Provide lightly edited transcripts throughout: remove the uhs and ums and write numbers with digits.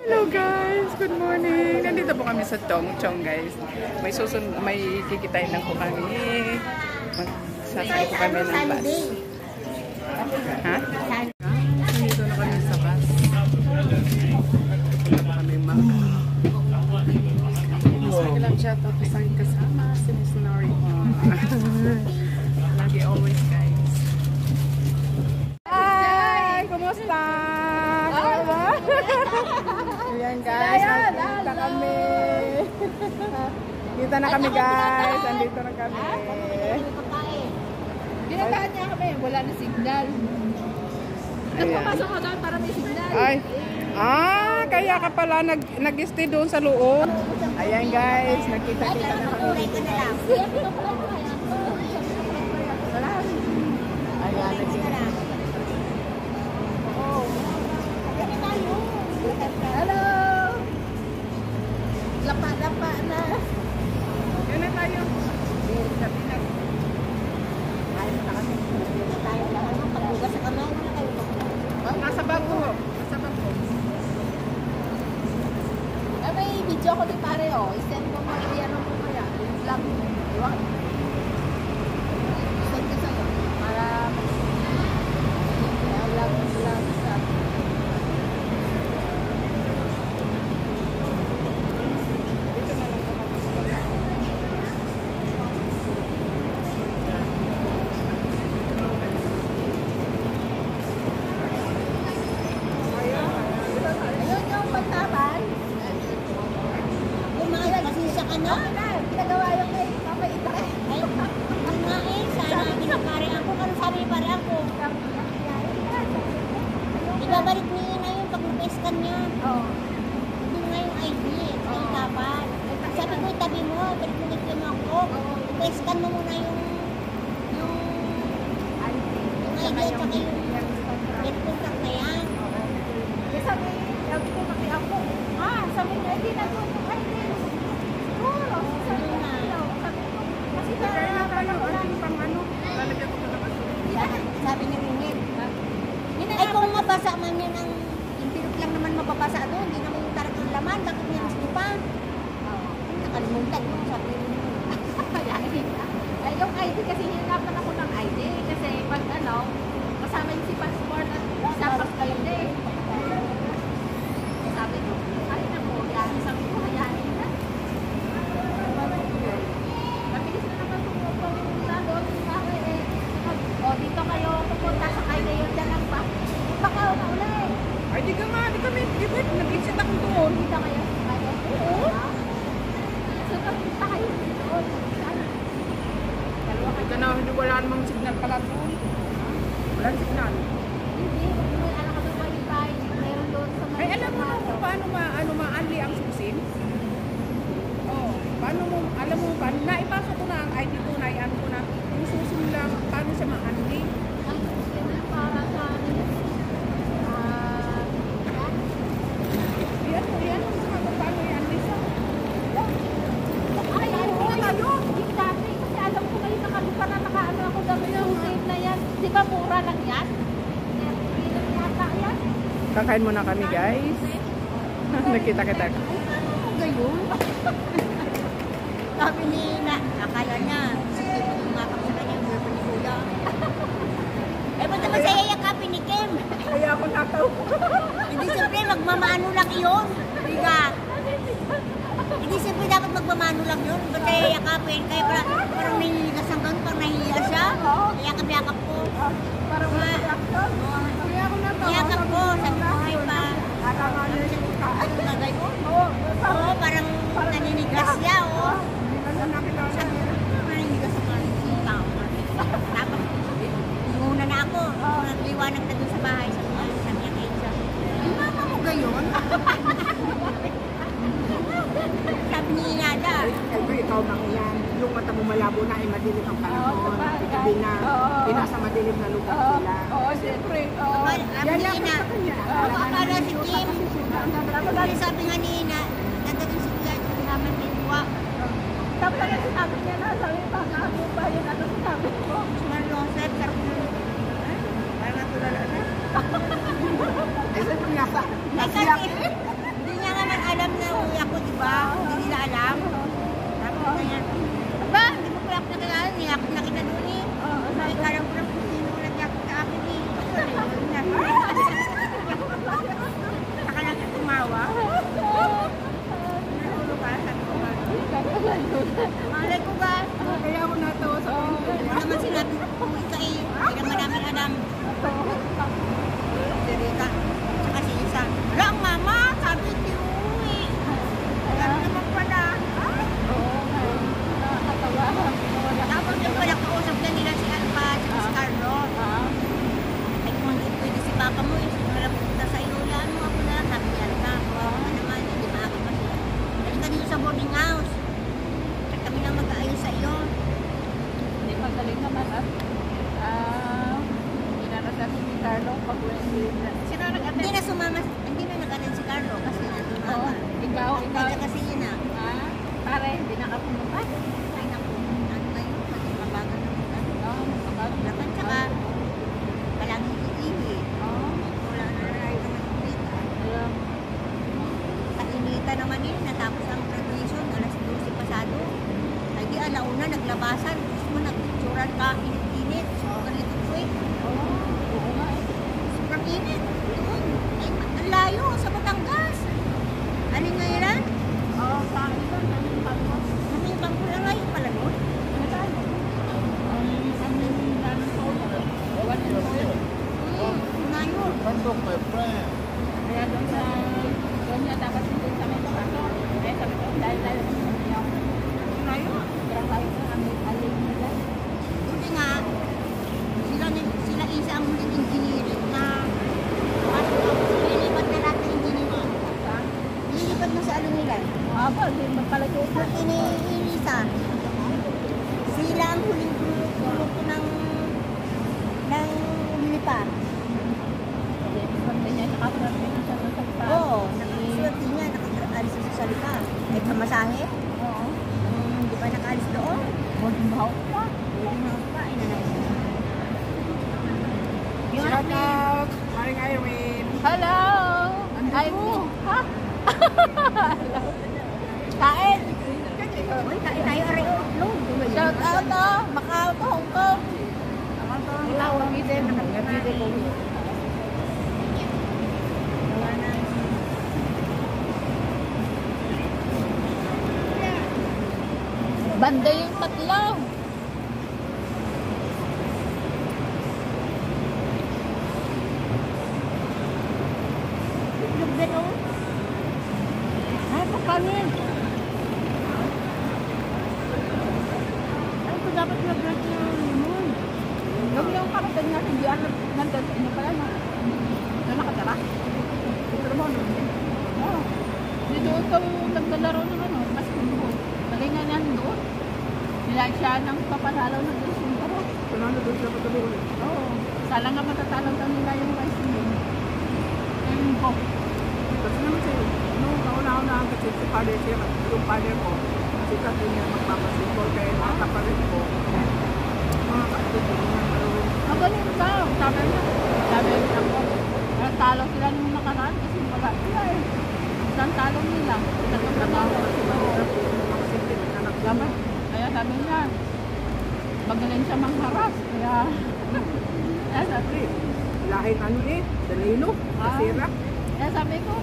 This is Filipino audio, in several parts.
Hello guys, good morning. Nandito po kami sa Tongchong guys. May kikitain lang po kami. Sasakay po kami ng bus. Ha? Nandito na kami sa bus. Nandito na kami mag. Sige lang siya ito. Isang kasama si Miss Nori. Lagi always guys. Hi! Kumusta? Ayan guys, nakita kami. Kita na kami guys, andito na kami. Ginataan niya kami, wala na signal. Nagpapasok ka doon para may signal. Ay, kaya ka pala nag-stay doon sa loob. Ayan guys, nakita-kita na kami. Ayan, nakita na. Hello! Lapa-lapa na. Yan na tayo. Sabi na. Ayaw na kami. Tayo lang. Pagbugas sa kamay na kayo. Nasa bag ko. Nasa bag ko. May video ko din pare oh. I-send ko mo. I-ano mo kaya. Yung vlog mo. Diba? I-send ko sa'yo. Para vlog sa ibabalik niya na yung pag-scan niya. Oo. Yung nga yung ID. Yung dapat. Sabi ko, itabi mo. Balik mo ako. I-scan mo muna yung ID at saka yung get contact na yan. Sabi ko, pati ako. Sabi niya, hindi na doon yung ID. Oo. Sabi na. Kasi kaya na pala wala pang ano. Lalagyan ko pa naman. Sabi niya, Ringin. Ay kung mabasa man yan ang impirot lang naman mababasa doon, hindi naman yung talagang laman, bakit niya mas lupa? Nakalimutan mo, sabi mo. Ay yung ID kasi hinapan ako ng ID kasi pag ano, kasama yung si passport at dapat kayo din. Sabi ko, ay naku, sabi ko, hayanin na. Mabilis na naman pumunta doon sa akin eh. O dito kayo pupunta sa kayo yun dyan lang pa. Baka ulit. Ay, di ka nga, di kami, di ba, nag-exit ako doon. Kita kayo? Oo. So, kapita kayo doon. Ay, ka na, hindi wala namang signal pala doon. Walang signal. Hindi, may alam ka doon wifi. Meron doon sa mga. Ay, alam mo kung paano ma-unli ang susim? Oo. Paano mo, alam mo, naipasok ko na ang ID ko, naiano ko na, yung susim lang, paano siya ma-unli? Ang susim na para sa Yan, paano i-unli siya? ay, ano kayo? Yung dati, kasi alam ko kayo nakalupa na nakaano ako dami yung save na yan. Di ba mura lang yan? Hindi yata yan. Kakain muna kami guys. Nakita-kita. Ay, ano gayon? Sabi ni akala niya, sige mo tumakap sa kanya, girlfriend ni Kuya. Eh, ba't naman sa yayakapin ni Kim? Kaya ako nataw. Hindi siyempre, magmamano lang yun. Biga. Hindi siyempre dapat magmamano lang yun. Ba't kaya yayakapin? Kaya parang nahihigas hanggang pang nahihiya siya. Yakap-yakap ko. Parang wala reaction. Kaya ako nataw. Yakap ko, sabi ko, ay pa. Akala niya yung kaan. Ano na gayon? Oo, parang naninigas siya, oo. Naninigas sa mga tao. Tapos, muna na ako. Liwanag na doon sa bahay. Sabi niya kayo siya. Ay, mama mo gayon? Sabi ni Inada. Ay, ikaw mang yan. Yung mata mo malabo na ay madilim ang panahon. Ikabi na, pinasa madilim na lugar sila. Oo, siyempre. Yan lang sa kanya. Akala si Kim. Tapos sabi nga ni Ina, nandun si Kuya, naman may buwa. Tapos nga sinabi niya na, sabi pa nga ako ba yun, ano sinabi ko? Smart Joseph, sarap mo. Parang natulala na. Ay, saan yung nasa? Hindi niya niya ako nakita doon eh. Ay, kala ko lang kung sino nagyakap sa akin eh. Saka lang siya tumawa. Nahulog ka, sabi ko ba? Malay ko ba? Kaya ako natawa sa Ano naman sinabi ko ka eh. Hindi naman namin alam. Si Rita. Saka si Isa. Wala ang mama, sabi si Uwi. Ano naman pala? Tapos yung pala kausap na nila si Alpa at si Carlo. Ay kung hindi pwede si Papa mo, wala pupunta sa iyo, yan mo ako na. Sabi niya na, ano naman, hindi maaga pa siya. Halika dito sa boarding house. At kami lang mag-aayos sa iyo. Hindi magaling naman at inarasan si Carlo pag sino nag-attend? Hindi na sumama, hindi na nag-attend si Carlo kasi nandun Oo, ikaw. Kaya kasi yun na. Pare, hindi na ka pumunta. Ay naku, ano na yun, kasi mabagal na kita. Oo, mabagal. Lakan tsaka, palaging iihi. Oo. Wala na rin naman ulit. Alam. Kainita naman yun, natapos ang graduation, alas 12 pasado. Ay di alauna, naglabasan. Gusto mo nagpicturan ka, init-init. Sobrang litong kwek. Oo nga eh. Sobrang init. Doon. Ay, ang layo, sa Batangas. Alin nga yun? Oo, sa akin ba? Anong pagkos? Namingkang ko lang ngayon pala nun. Ano tayo? Ang daming solar. One and solar. Na yun. Kaya doon niya dapat hindi sa may kaso. Eh, sabi ko, dahil niya. Na yun. Kaya tayo sa aling nila. Buti nga, sila isa ang muling engineering na lilipat na natin engineering. Lilipat na sa ano nila. Aba, hindi magpalagay ito. Iniisa. Sila ang huling grupo ng lilipat. Hindi niya nakapagod na siya sa salita. Oo, nakasulat niya, nakaalis sa salita. Ay pamasahe, Oo. hindi pa nakaalis doon. Huwag mahawak pa. Hindi na pa, inanay. Shout out! Maring Irene! Hello! Ay, ha? Kain! Uy, kain tayo aray. Shout out to! Macau to Hong Kong! Ilawang din, nakagabi ko. Banda yung tatlo! Itlog din oh. Ay, pakanin! Ay, ito dapat nag-drag na limon. Yung kapatid nga, hindi nandun, ano pala, na nakatara. Ito mo, no? Oo. Dito ito naglalaro ng ano, basketball. Lagay nga niyan doon. Nilagay siya ng papanalaw ng Diyos Taro. Tunano doon siya patuloy ulit. Oo. Sala nga matatalo daw nila yung rice mill. Yung book. Kasi naman siya, nung kauna-unahan kasi si father siya, yung father ko, kasi kasi niya magpapasikol kaya mga kapalit ko, mga kapatid ko na marunong. Magaling ka. Sabi niya ako. Talo sila nung nakaraan kasi wala sila eh. Saan talo nila? Trabaho kasi mahirap yung mga simple na anak Gaman. Kaya sabi niya, magaling siya mangharas. Kaya, sabi, lahing ano eh, Danilo, Kasira. kaya sabi ko,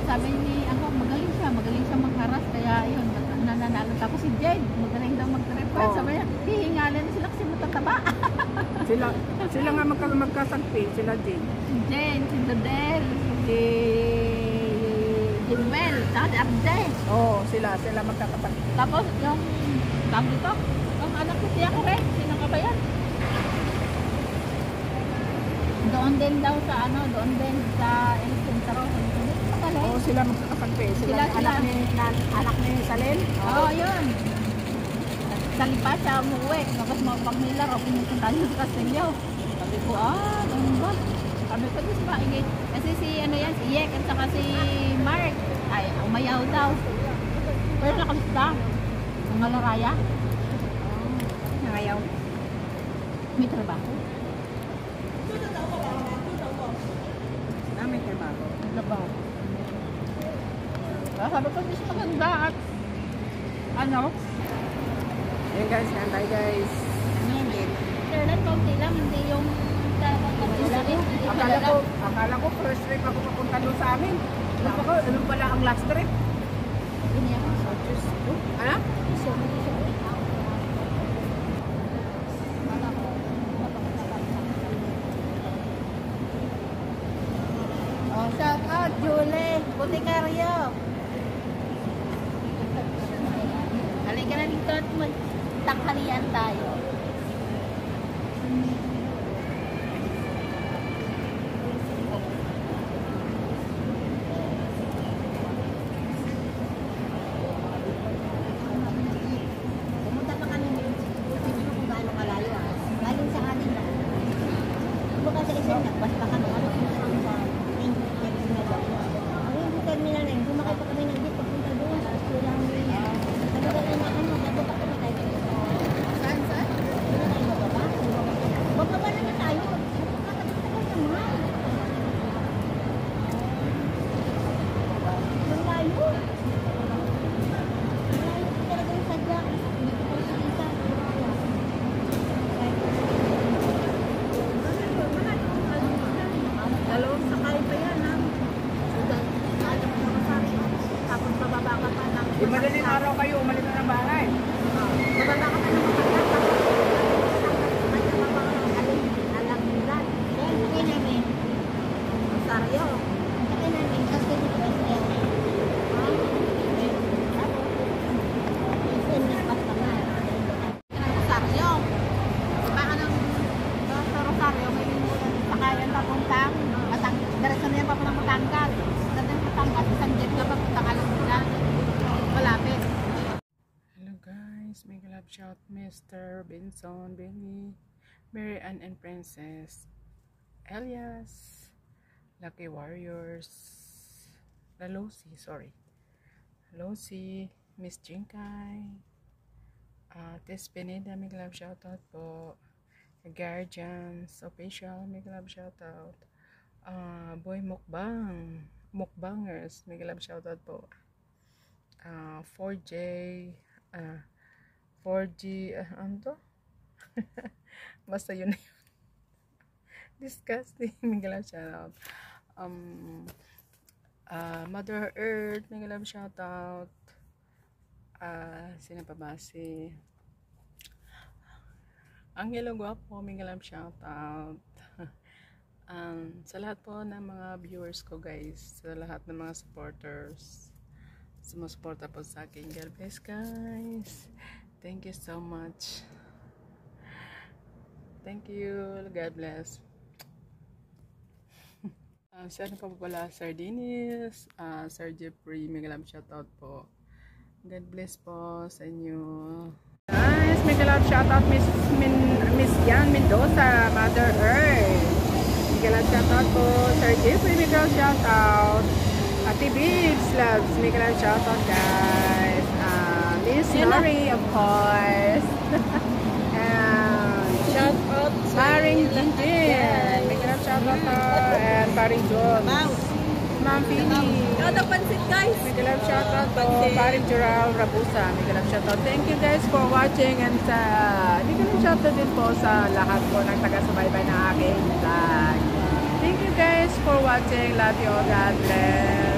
sabi ni ako, magaling siya mangharas. Kaya yun, nananalo. Tapos si Jade, magaling daw mag-refer. Oo. Sabi niya, hihingalin sila kasi matataba. Sila nga magkasagpi, sila din. Si Jane, si Dodel, si Jinwell, saka si Arde. Oo, sila magkakapatid. Tapos yung, tawag dito, yung anak ko siya ko rin, sino ka ba yan? Doon din daw sa doon din sa El Centro. Oo, sila magkakapatid. Sila Sila. anak ni Salin. Oo, yun. Salipa siya umuwi. Tapos mapag-nilaro, pinupunta niya sa Castillo. Sabi ko, ganun ba? Sabi ko, dis ba, ingay. Kasi si Yek at saka si Mark, ay, umayaw daw. Pero nakamusta? Mga laraya? Nangayaw. May trabaho. May trabaho. Trabaho. Sabi ko, hindi siya maganda at Ayan guys, kain tayo guys. Sir, lang, konti lang, hindi yung Akala ko first trip ako papunta doon sa amin. Ano pala ang last trip? Ano? Oh, shout out, Julie, Boticario. Halika na dito at magtanghalian tayo. Pumunta pa kami ng kung gaano kalayo ah. Galing sa atin na. Buka sa isang nagpas pa kami. Ano kung saan sa main terminal. Ang yung terminal na yun, bumakay pa kami ng jeep papunta doon. Tapos lang nagdala na ano, nababa pa na tayo. Saan? Hindi na tayo bababa. Bababa na tayo. Nakatagal naman. Ang layo. Talaga yung sadya. Hindi ko pa sa isa. Dalawang sakay pa yan ha. Alam mo naman sa akin. Tapos bababa ka pa ng... Di madaling araw kayo, umalis na ng bahay. Bababa ka pa ng matanda. Alang-ilan. Yan, sakay namin. Rosario. Sakay namin. Kasi dito ba siya? Rosario. Baka ng sa Rosario, may sakayan papuntang Diretso na yan papuntang Batangas. Dati ng Batangas, isang jet na papuntang Alangulan. Malapit. Hello guys, mega love shout Mr. Benson, Benny, Mary Ann and Princess, Elias, Lucky Warriors, Lalosi, sorry. Lalosi, Miss Jinkay, Tess Pineda, mega love shout out po. Guardians Official, mega love shout out. Boy Mukbangers, mega love shout out po. 4J 4G ano to? Basta yun na yun. Disgusting, mega love shout out. Mother Earth, mega love shout out. Sino pa ba? Si Angelo Guapo, mega love shout out. Sa lahat po ng mga viewers ko guys, sa lahat ng mga supporters, sumusuporta po sa akin. God bless guys. Thank you so much. Thank you. God bless. Sana pa pala Sir Dennis, Sir Jeffrey, mega love shout out po. God bless po sa inyo. Guys, mega love shout out Miss Jan Mendoza, Mother Earth. Mega love shout out po Sir Jeffrey, mega love shout out. Ate Bibs loves, mega love shout out guys. Miss Nori of course. And Shout out Paring Jinjin, mega love shout out and Paring Jones. Ma'am Pini. Shout out pansit guys. Mega love shout out to Paring Jural Rabusa. Mega love shout out. Thank you guys for watching and mega love shout out din po sa lahat po ng taga-subaybay na aking vlog. Thank you guys for watching. Love you all. God bless.